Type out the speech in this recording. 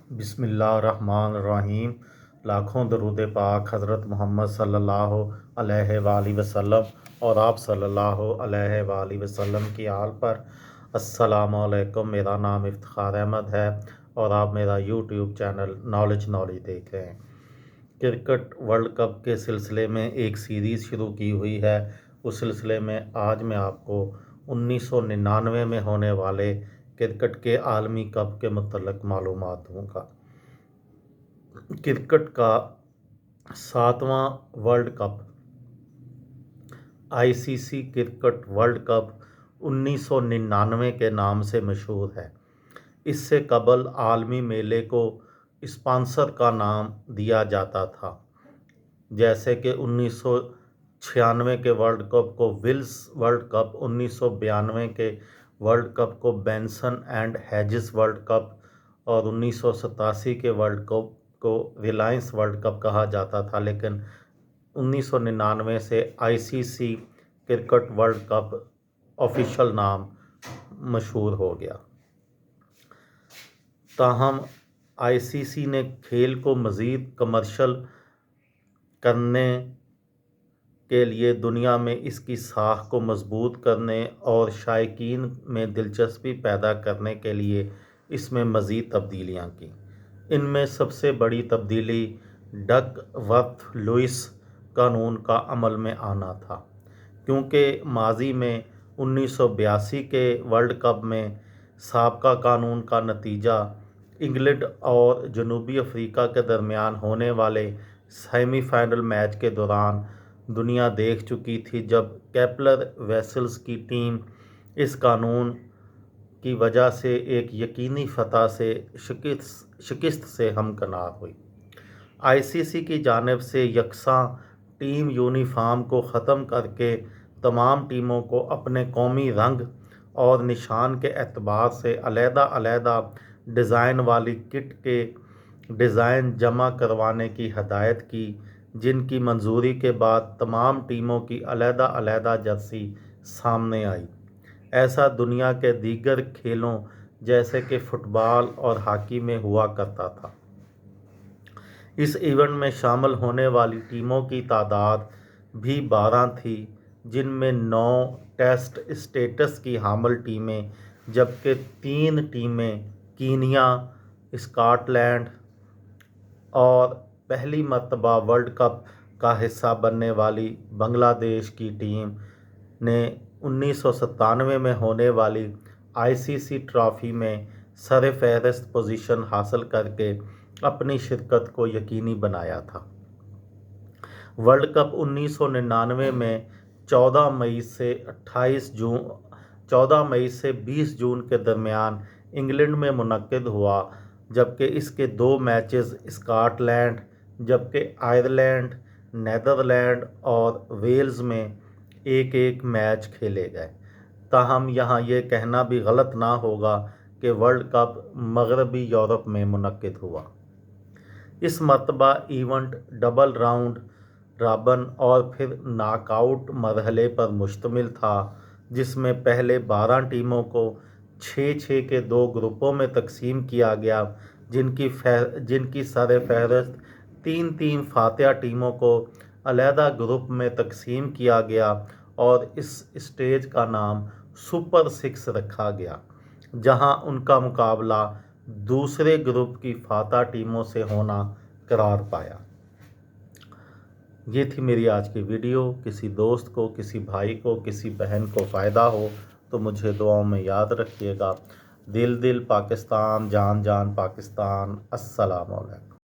بسم اللہ الرحمن الرحیم۔ لاکھوں درود پاک حضرت محمد صلی اللہ علیہ وآلہ وسلم اور آپ صلی اللہ علیہ وآلہ وسلم کی آل پر۔ السلام علیکم، میرا نام افتخار احمد ہے اور آپ میرا یوٹیوب چینل نالج دیکھ رہے ہیں۔ کرکٹ ورلڈ کپ کے سلسلے میں ایک سیریز شروع کی ہوئی ہے۔ اس سلسلے میں آج میں آپ کو 1999 میں ہونے والے کرکٹ کے عالمی کپ کے متعلق معلومات دوں گا۔ کرکٹ کا 7واں world cup ICC cricket world cup 1999 کے نام سے مشہور ہے۔ اس سے قبل عالمی میلے کو اسپانسر کا نام دیا جاتا تھا، جیسے کہ 1996 کے ورلڈ کپ کو ولز ورلڈ کپ، 1992 کے ورلڈ کپ کو بینسن اینڈ ہیجز ورلڈ کپ اور 1987 کے ورلڈ کپ کو ریلائنس ورلڈ کپ کہا جاتا تھا، لیکن 1999 سے ICC cricket world cup official نام مشہور ہو گیا۔ تاہم ICC نے کھیل کو مزید کمرشل کرنے کے لیے دنیا میں اس کی ساکھ کو مضبوط کرنے اور شائقین میں دلچسپی پیدا کرنے کے لیے اس میں مزید تبدیلیاں کیں۔ ان میں سب سے بڑی تبدیلی ڈک ورتھ لوئس قانون کا عمل میں آنا تھا، کیونکہ ماضی میں 1982 کے ورلڈ کپ میں سابقہ قانون کا نتیجہ انگلینڈ اور جنوبی افریقہ کے درمیان ہونے والے سیمی فائنل میچ کے دوران دنیا دیکھ چکی تھی، جب کیپلر ویسلز کی ٹیم اس قانون کی وجہ سے ایک یقینی فتح سے شکست سے ہمکنار ہوئی۔ ICC کی جانب سے یکساں ٹیم یونیفارم کو ختم کر کے تمام ٹیموں کو اپنے قومی رنگ اور نشان کے اعتبار سے علیحدہ علیحدہ ڈیزائن والی کٹ کے ڈیزائن جمع کروانے کی ہدایت کی، جن کی منظوری کے بعد تمام ٹیموں کی علیحدہ علیحدہ جرسی سامنے آئی۔ ایسا دنیا کے دیگر کھیلوں جیسے کہ فٹ بال اور ہاکی میں ہوا کرتا تھا۔ اس ایونٹ میں شامل ہونے والی ٹیموں کی تعداد بھی 12 تھی، جن میں 9 ٹیسٹ اسٹیٹس کی حامل ٹیمیں، جبکہ 3 ٹیمیں کینیا، اسکاٹ لینڈ اور پہلی مرتبہ ورلڈ کپ کا حصہ بننے والی بنگلہ دیش کی ٹیم نے 1997 میں ہونے والی ICC ٹرافی میں سرفہرست پوزیشن حاصل کر کے اپنی شرکت کو یقینی بنایا تھا۔ ورلڈ کپ 1999 میں 14 مئی سے 20 جون کے درمیان انگلینڈ میں منعقد ہوا، جبکہ اس کے 2 میچز اسکاٹ لینڈ، جبکہ آئرلینڈ، نیدرلینڈ اور ویلز میں ایک ایک میچ کھیلے گئے۔ تاہم یہاں یہ کہنا بھی غلط نہ ہوگا کہ ورلڈ کپ مغربی یورپ میں منعقد ہوا۔ اس مرتبہ ایونٹ ڈبل راؤنڈ رابن اور پھر ناک آؤٹ مرحلے پر مشتمل تھا، جس میں پہلے 12 ٹیموں کو 6-6 کے 2 گروپوں میں تقسیم کیا گیا، جن کی سر فہرست 3 فاتحہ ٹیموں کو علیحدہ گروپ میں تقسیم کیا گیا اور اس اسٹیج کا نام سپر 6 رکھا گیا، جہاں ان کا مقابلہ دوسرے گروپ کی فاتح ٹیموں سے ہونا قرار پایا۔ یہ تھی میری آج کی ویڈیو۔ کسی دوست کو، کسی بھائی کو، کسی بہن کو فائدہ ہو تو مجھے دعاؤں میں یاد رکھیے گا۔ دل پاکستان، جان پاکستان۔ السلام علیکم۔